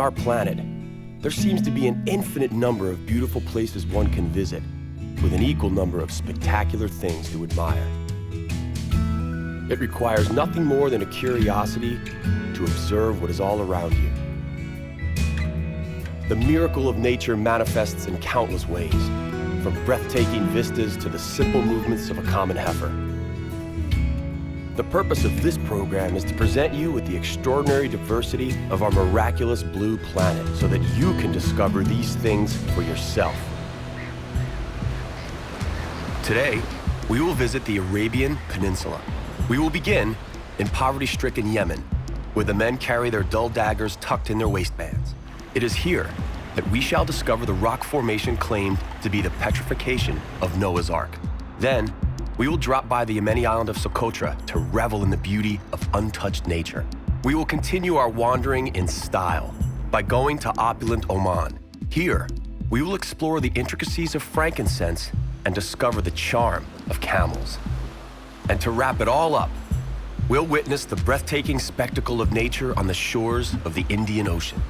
our planet, there seems to be an infinite number of beautiful places one can visit, with an equal number of spectacular things to admire. It requires nothing more than a curiosity to observe what is all around you. The miracle of nature manifests in countless ways, from breathtaking vistas to the simple movements of a common heifer. The purpose of this program is to present you with the extraordinary diversity of our miraculous blue planet so that you can discover these things for yourself. Today, we will visit the Arabian Peninsula. We will begin in poverty-stricken Yemen, where the men carry their dull daggers tucked in their waistbands. It is here that we shall discover the rock formation claimed to be the petrification of Noah's Ark. Then, we will drop by the Yemeni island of Socotra to revel in the beauty of untouched nature. We will continue our wandering in style by going to opulent Oman. Here, we will explore the intricacies of frankincense and discover the charm of camels. And to wrap it all up, we'll witness the breathtaking spectacle of nature on the shores of the Indian Ocean.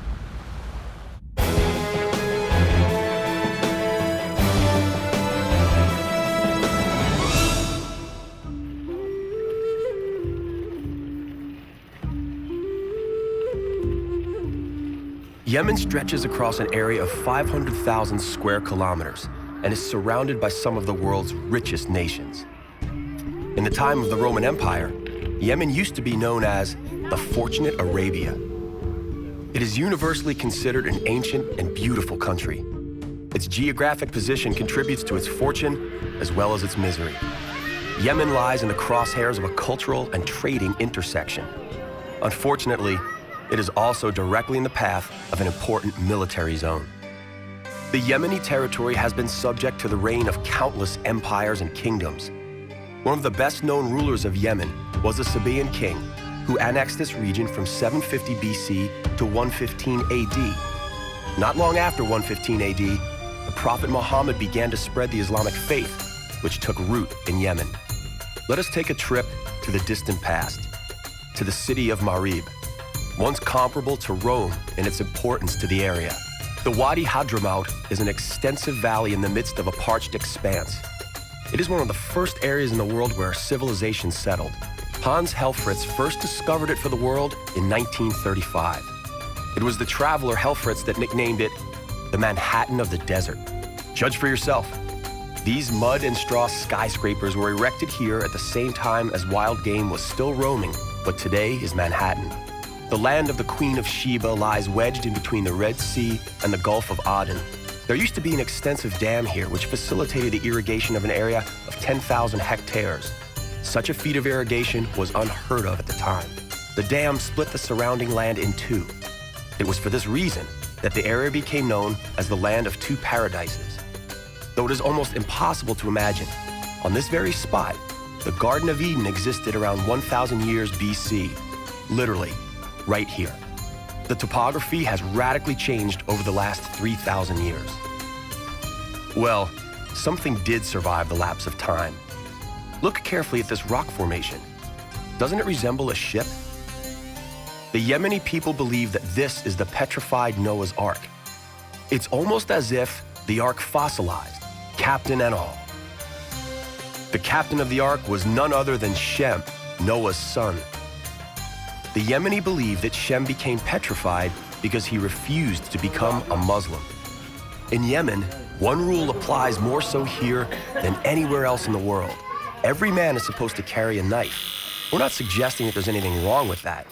Yemen stretches across an area of 500,000 square kilometers and is surrounded by some of the world's richest nations. In the time of the Roman Empire, Yemen used to be known as the Fortunate Arabia. It is universally considered an ancient and beautiful country. Its geographic position contributes to its fortune as well as its misery. Yemen lies in the crosshairs of a cultural and trading intersection. Unfortunately, it is also directly in the path of an important military zone. The Yemeni territory has been subject to the reign of countless empires and kingdoms. One of the best-known rulers of Yemen was the Sabaean king, who annexed this region from 750 BC to 115 AD. Not long after 115 AD, the Prophet Muhammad began to spread the Islamic faith, which took root in Yemen. Let us take a trip to the distant past, to the city of Marib, once comparable to Rome in its importance to the area. The Wadi Hadramaut is an extensive valley in the midst of a parched expanse. It is one of the first areas in the world where civilization settled. Hans Helfrich first discovered it for the world in 1935. It was the traveler Helfrich that nicknamed it the Manhattan of the desert. Judge for yourself. These mud and straw skyscrapers were erected here at the same time as wild game was still roaming what today is Manhattan. The land of the Queen of Sheba lies wedged in between the Red Sea and the Gulf of Aden. There used to be an extensive dam here which facilitated the irrigation of an area of 10,000 hectares. Such a feat of irrigation was unheard of at the time. The dam split the surrounding land in two. It was for this reason that the area became known as the Land of Two Paradises. Though it is almost impossible to imagine, on this very spot, the Garden of Eden existed around 1,000 years BC, literally, right here. The topography has radically changed over the last 3,000 years. Well, something did survive the lapse of time. Look carefully at this rock formation. Doesn't it resemble a ship? The Yemeni people believe that this is the petrified Noah's Ark. It's almost as if the Ark fossilized, captain and all. The captain of the Ark was none other than Shem, Noah's son. The Yemeni believe that Shem became petrified because he refused to become a Muslim. In Yemen, one rule applies more so here than anywhere else in the world. Every man is supposed to carry a knife. We're not suggesting that there's anything wrong with that,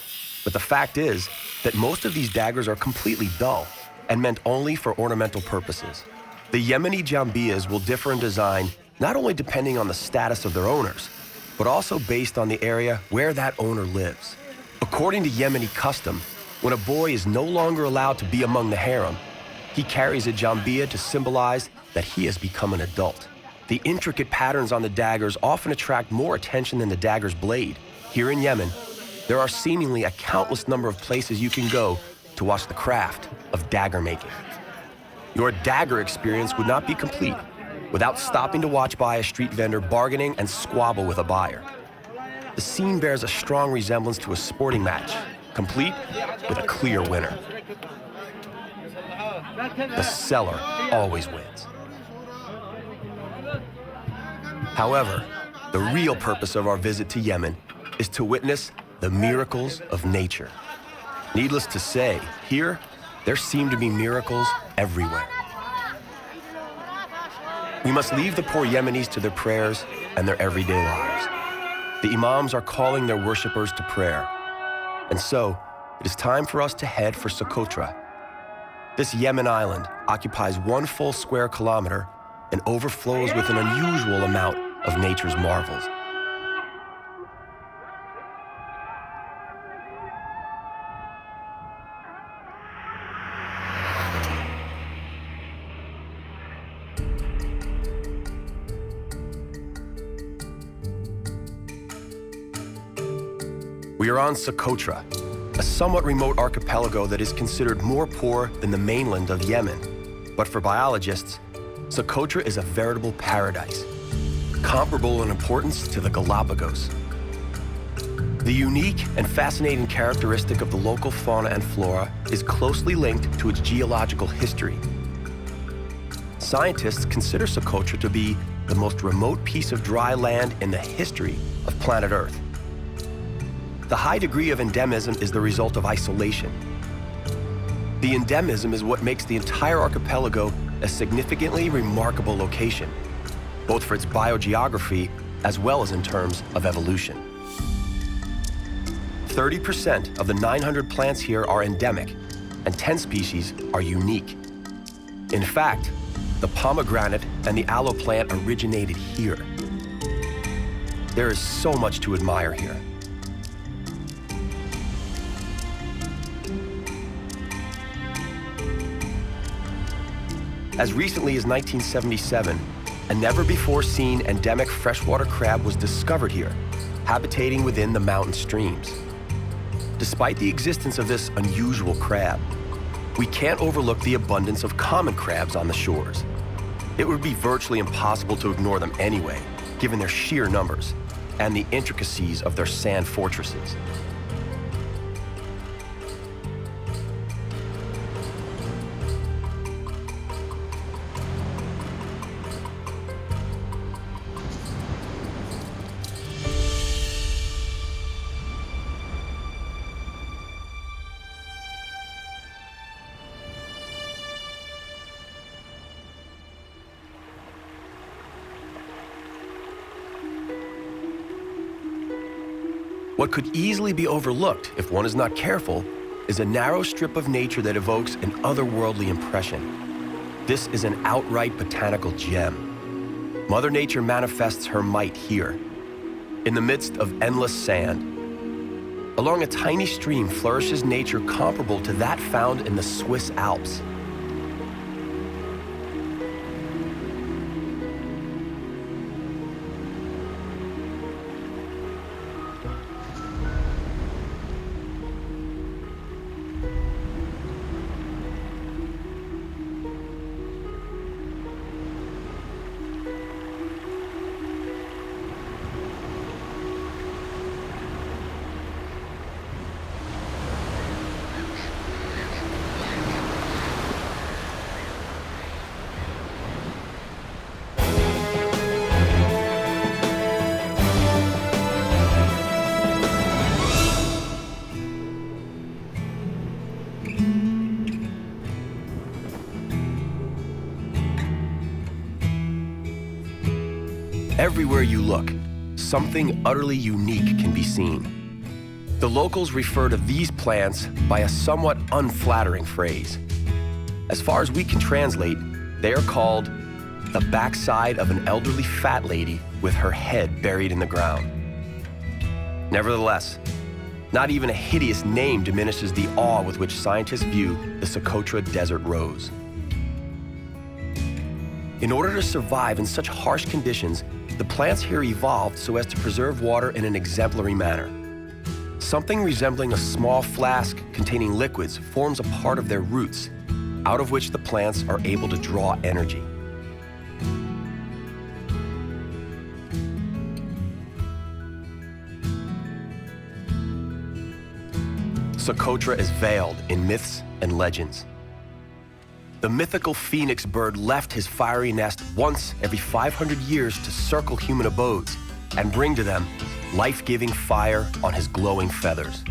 but the fact is that most of these daggers are completely dull and meant only for ornamental purposes. The Yemeni jambiyas will differ in design not only depending on the status of their owners, but also based on the area where that owner lives. According to Yemeni custom, when a boy is no longer allowed to be among the harem, he carries a jambiya to symbolize that he has become an adult. The intricate patterns on the daggers often attract more attention than the dagger's blade. Here in Yemen, there are seemingly a countless number of places you can go to watch the craft of dagger making. Your dagger experience would not be complete without stopping to watch by a street vendor bargaining and squabble with a buyer. The scene bears a strong resemblance to a sporting match, complete with a clear winner. The seller always wins. However, the real purpose of our visit to Yemen is to witness the miracles of nature. Needless to say, here, there seem to be miracles everywhere. We must leave the poor Yemenis to their prayers and their everyday lives. The imams are calling their worshippers to prayer. And so, it is time for us to head for Socotra. This Yemen island occupies 1 full square kilometer and overflows with an unusual amount of nature's marvels. We are on Socotra, a somewhat remote archipelago that is considered more poor than the mainland of Yemen. But for biologists, Socotra is a veritable paradise, comparable in importance to the Galapagos. The unique and fascinating characteristic of the local fauna and flora is closely linked to its geological history. Scientists consider Socotra to be the most remote piece of dry land in the history of planet Earth. The high degree of endemism is the result of isolation. The endemism is what makes the entire archipelago a significantly remarkable location, both for its biogeography as well as in terms of evolution. 30% of the 900 plants here are endemic, and 10 species are unique. In fact, the pomegranate and the aloe plant originated here. There is so much to admire here. As recently as 1977, a never-before-seen endemic freshwater crab was discovered here, habitating within the mountain streams. Despite the existence of this unusual crab, we can't overlook the abundance of common crabs on the shores. It would be virtually impossible to ignore them anyway, given their sheer numbers and the intricacies of their sand fortresses. What could easily be overlooked if one is not careful is a narrow strip of nature that evokes an otherworldly impression. This is an outright botanical gem. Mother Nature manifests her might here, in the midst of endless sand. Along a tiny stream flourishes nature comparable to that found in the Swiss Alps. Everywhere you look, something utterly unique can be seen. The locals refer to these plants by a somewhat unflattering phrase. As far as we can translate, they are called the backside of an elderly fat lady with her head buried in the ground. Nevertheless, not even a hideous name diminishes the awe with which scientists view the Socotra desert rose. In order to survive in such harsh conditions, the plants here evolved so as to preserve water in an exemplary manner. Something resembling a small flask containing liquids forms a part of their roots, out of which the plants are able to draw energy. Socotra is veiled in myths and legends. The mythical phoenix bird left his fiery nest once every 500 years to circle human abodes and bring to them life-giving fire on his glowing feathers.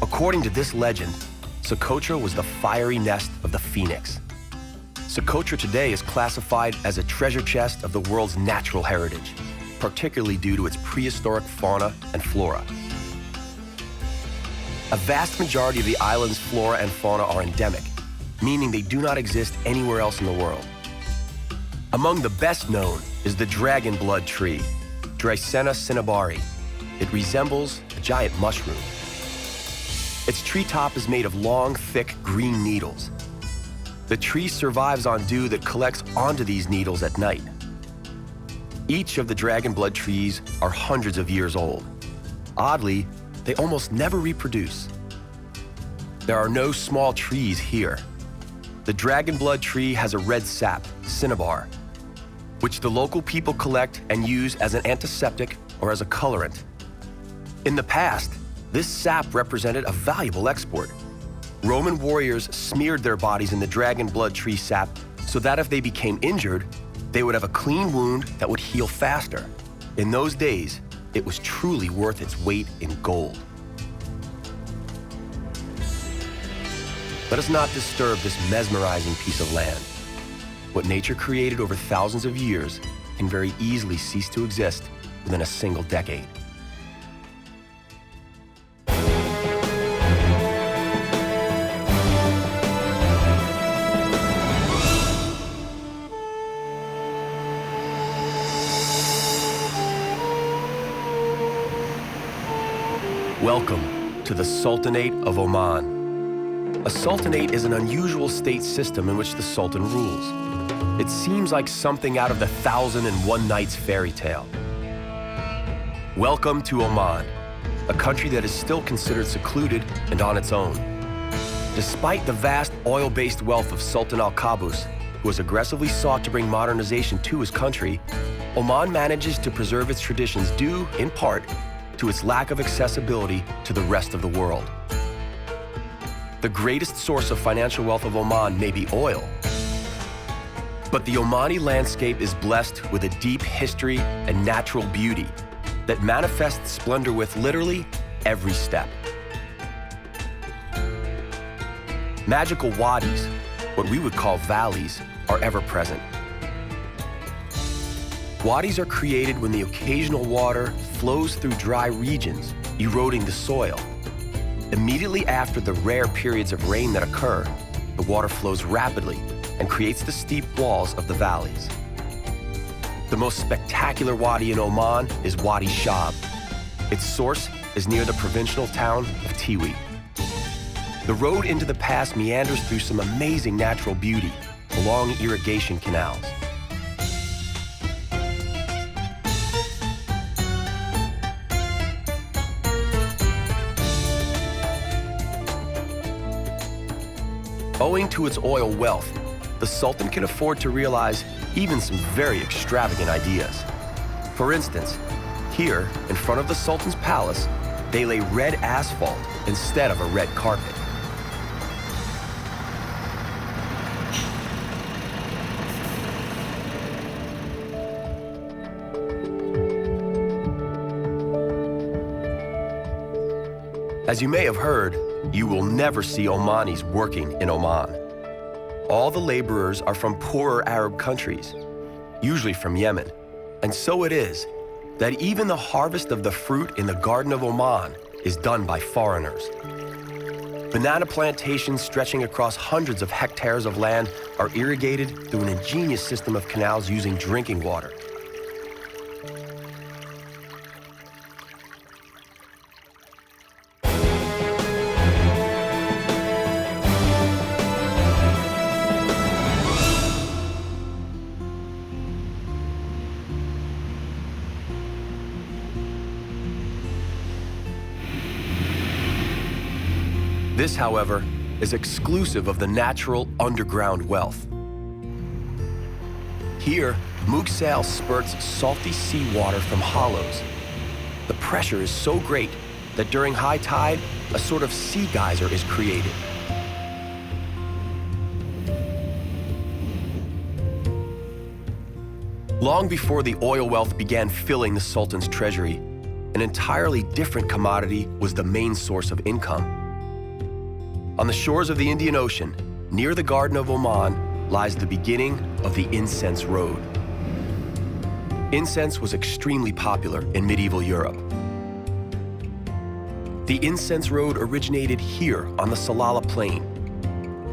According to this legend, Socotra was the fiery nest of the phoenix. Socotra today is classified as a treasure chest of the world's natural heritage, particularly due to its prehistoric fauna and flora. A vast majority of the island's flora and fauna are endemic, meaning they do not exist anywhere else in the world. Among the best known is the dragon blood tree, Dreissena cinnabari. It resembles a giant mushroom. Its treetop is made of long, thick green needles. The tree survives on dew that collects onto these needles at night. Each of the dragon blood trees are hundreds of years old. Oddly, they almost never reproduce. There are no small trees here. The dragon blood tree has a red sap, cinnabar, which the local people collect and use as an antiseptic or as a colorant. In the past, this sap represented a valuable export. Roman warriors smeared their bodies in the dragon blood tree sap so that if they became injured, they would have a clean wound that would heal faster. In those days, it was truly worth its weight in gold. Let us not disturb this mesmerizing piece of land. What nature created over thousands of years can very easily cease to exist within a single decade. Welcome to the Sultanate of Oman. A sultanate is an unusual state system in which the sultan rules. It seems like something out of the 1001 Nights fairy tale. Welcome to Oman, a country that is still considered secluded and on its own. Despite the vast oil-based wealth of Sultan Al-Qaboos, who has aggressively sought to bring modernization to his country, Oman manages to preserve its traditions due, in part, to its lack of accessibility to the rest of the world. The greatest source of financial wealth of Oman may be oil, but the Omani landscape is blessed with a deep history and natural beauty that manifests splendor with literally every step. Magical wadis, what we would call valleys, are ever present. Wadis are created when the occasional water flows through dry regions, eroding the soil. Immediately after the rare periods of rain that occur, the water flows rapidly and creates the steep walls of the valleys. The most spectacular wadi in Oman is Wadi Shab. Its source is near the provincial town of Tiwi. The road into the pass meanders through some amazing natural beauty along irrigation canals. Owing to its oil wealth, the Sultan can afford to realize even some very extravagant ideas. For instance, here, in front of the Sultan's palace, they lay red asphalt instead of a red carpet. As you may have heard, you will never see Omanis working in Oman. All the laborers are from poorer Arab countries, usually from Yemen. And so it is that even the harvest of the fruit in the Garden of Oman is done by foreigners. Banana plantations stretching across hundreds of hectares of land are irrigated through an ingenious system of canals using drinking water. This, however, is exclusive of the natural underground wealth. Here, Mughsal spurts salty seawater from hollows. The pressure is so great that during high tide, a sort of sea geyser is created. Long before the oil wealth began filling the Sultan's treasury, an entirely different commodity was the main source of income. On the shores of the Indian Ocean, near the Garden of Oman, lies the beginning of the incense road. Incense was extremely popular in medieval Europe. The incense road originated here on the Salalah Plain.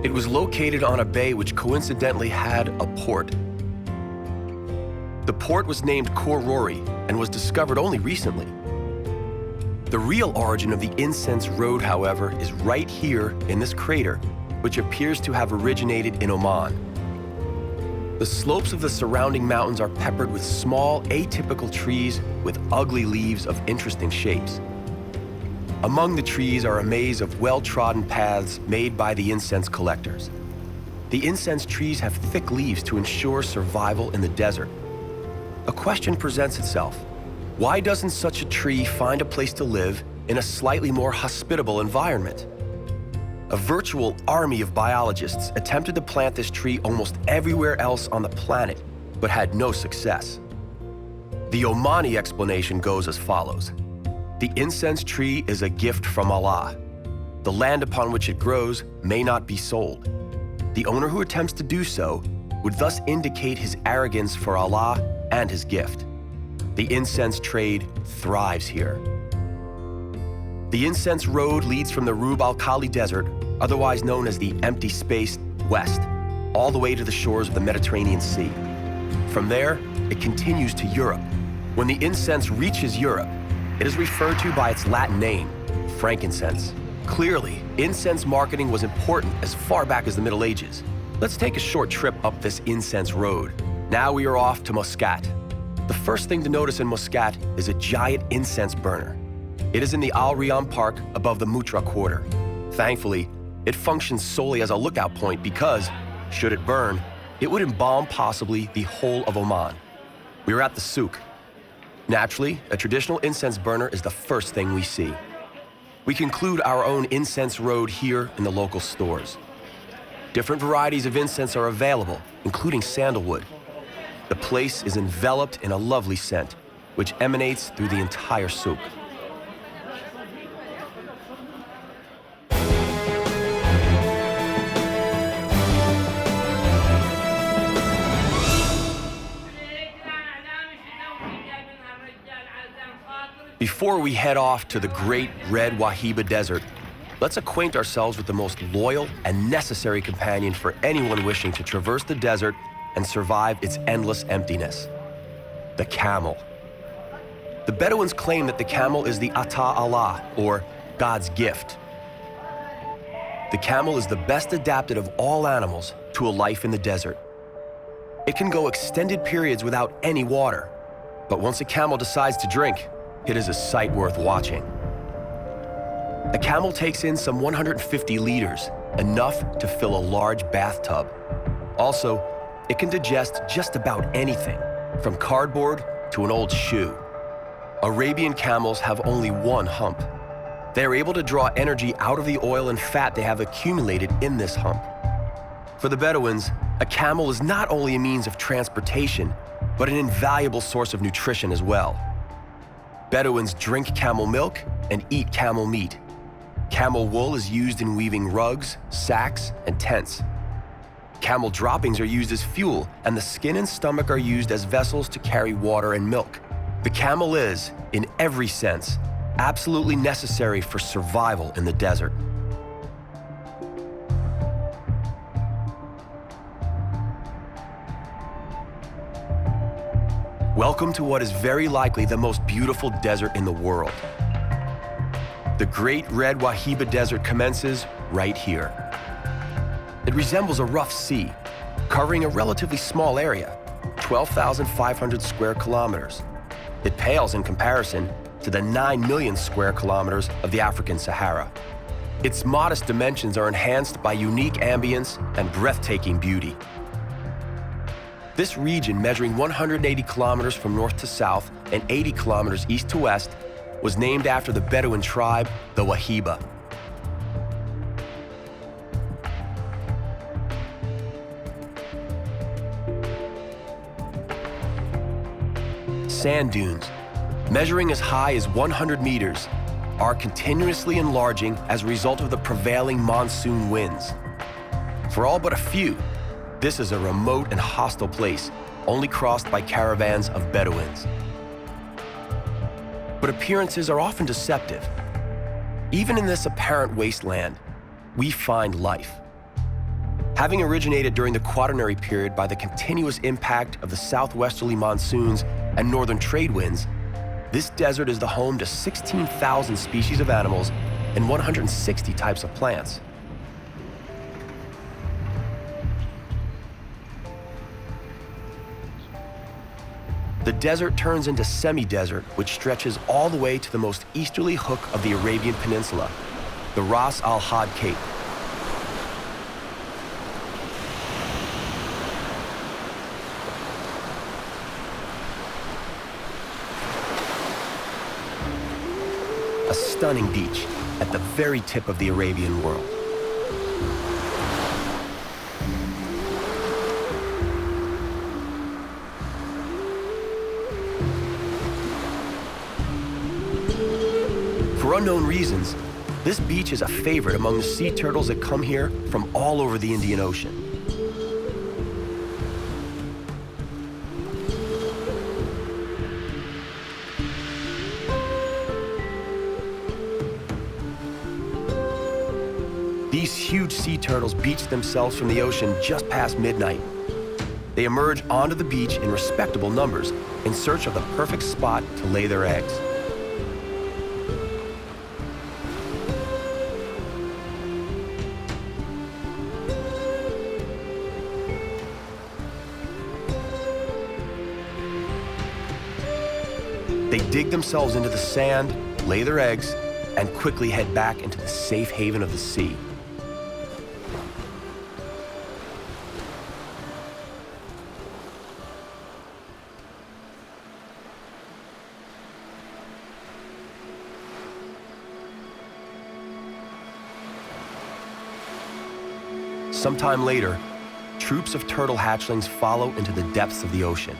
It was located on a bay which coincidentally had a port. The port was named Khor Rori and was discovered only recently. The real origin of the incense road, however, is right here in this crater, which appears to have originated in Oman. The slopes of the surrounding mountains are peppered with small, atypical trees with ugly leaves of interesting shapes. Among the trees are a maze of well-trodden paths made by the incense collectors. The incense trees have thick leaves to ensure survival in the desert. A question presents itself. Why doesn't such a tree find a place to live in a slightly more hospitable environment? A virtual army of biologists attempted to plant this tree almost everywhere else on the planet, but had no success. The Omani explanation goes as follows. The incense tree is a gift from Allah. The land upon which it grows may not be sold. The owner who attempts to do so would thus indicate his arrogance for Allah and his gift. The incense trade thrives here. The incense road leads from the Rub al-Khali Desert, otherwise known as the Empty Space, west, all the way to the shores of the Mediterranean Sea. From there, it continues to Europe. When the incense reaches Europe, it is referred to by its Latin name, frankincense. Clearly, incense marketing was important as far back as the Middle Ages. Let's take a short trip up this incense road. Now we are off to Muscat. The first thing to notice in Muscat is a giant incense burner. It is in the Al Riyam Park above the Mutra Quarter. Thankfully, it functions solely as a lookout point because, should it burn, it would embalm possibly the whole of Oman. We are at the souk. Naturally, a traditional incense burner is the first thing we see. We conclude our own incense road here in the local stores. Different varieties of incense are available, including sandalwood. The place is enveloped in a lovely scent, which emanates through the entire souk. Before we head off to the great red Wahiba Desert, let's acquaint ourselves with the most loyal and necessary companion for anyone wishing to traverse the desert and survive its endless emptiness: the camel. The Bedouins claim that the camel is the Ata Allah, or God's gift. The camel is the best adapted of all animals to a life in the desert. It can go extended periods without any water, but once a camel decides to drink, it is a sight worth watching. A camel takes in some 150 liters, enough to fill a large bathtub. Also, it can digest just about anything, from cardboard to an old shoe. Arabian camels have only one hump. They are able to draw energy out of the oil and fat they have accumulated in this hump. For the Bedouins, a camel is not only a means of transportation, but an invaluable source of nutrition as well. Bedouins drink camel milk and eat camel meat. Camel wool is used in weaving rugs, sacks, and tents. Camel droppings are used as fuel, and the skin and stomach are used as vessels to carry water and milk. The camel is, in every sense, absolutely necessary for survival in the desert. Welcome to what is very likely the most beautiful desert in the world. The great red Wahiba Desert commences right here. It resembles a rough sea, covering a relatively small area, 12,500 square kilometers. It pales in comparison to the 9 million square kilometers of the African Sahara. Its modest dimensions are enhanced by unique ambience and breathtaking beauty. This region, measuring 180 kilometers from north to south and 80 kilometers east to west, was named after the Bedouin tribe, the Wahiba. Sand dunes, measuring as high as 100 meters, are continuously enlarging as a result of the prevailing monsoon winds. For all but a few, this is a remote and hostile place, only crossed by caravans of Bedouins. But appearances are often deceptive. Even in this apparent wasteland, we find life. Having originated during the Quaternary period by the continuous impact of the southwesterly monsoons and northern trade winds, this desert is the home to 16,000 species of animals and 160 types of plants. The desert turns into semi-desert, which stretches all the way to the most easterly hook of the Arabian Peninsula, the Ras Al Had Cape. A stunning beach at the very tip of the Arabian world. For unknown reasons, this beach is a favorite among the sea turtles that come here from all over the Indian Ocean. These huge sea turtles beach themselves from the ocean just past midnight. They emerge onto the beach in respectable numbers in search of the perfect spot to lay their eggs. They dig themselves into the sand, lay their eggs, and quickly head back into the safe haven of the sea. Sometime later, troops of turtle hatchlings follow into the depths of the ocean.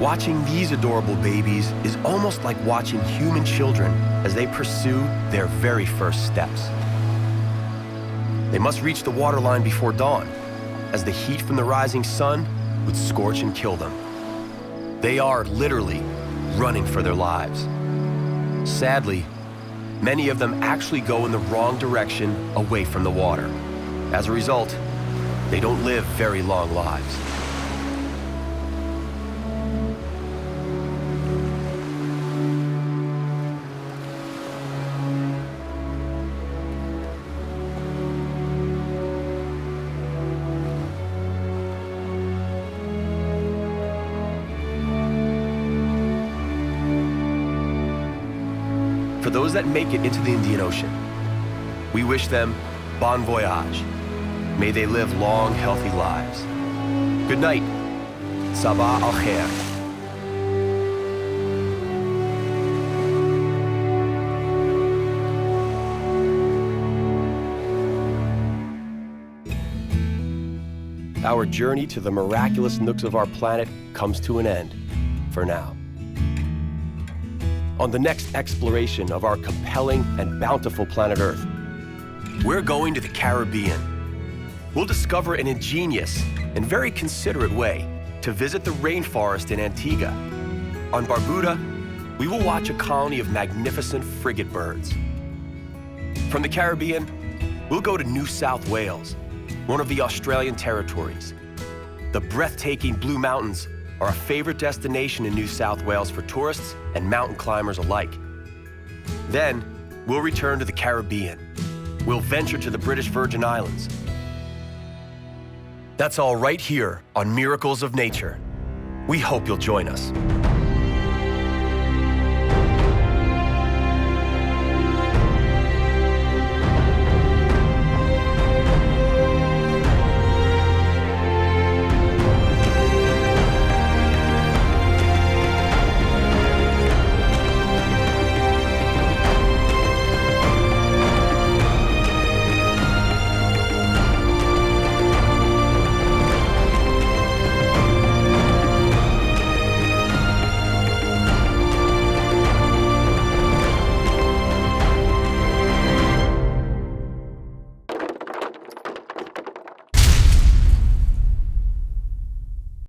Watching these adorable babies is almost like watching human children as they pursue their very first steps. They must reach the waterline before dawn, as the heat from the rising sun would scorch and kill them. They are literally running for their lives. Sadly, many of them actually go in the wrong direction away from the water. As a result, they don't live very long lives. For those that make it into the Indian Ocean, we wish them bon voyage. May they live long, healthy lives. Good night. Sabah al khair. Our journey to the miraculous nooks of our planet comes to an end, for now. On the next exploration of our compelling and bountiful planet Earth, we're going to the Caribbean. We'll discover an ingenious and very considerate way to visit the rainforest in Antigua. On Barbuda, we will watch a colony of magnificent frigate birds. From the Caribbean, we'll go to New South Wales, one of the Australian territories. The breathtaking Blue Mountains are a favorite destination in New South Wales for tourists and mountain climbers alike. Then, we'll return to the Caribbean. We'll venture to the British Virgin Islands. That's all right here on Miracles of Nature. We hope you'll join us.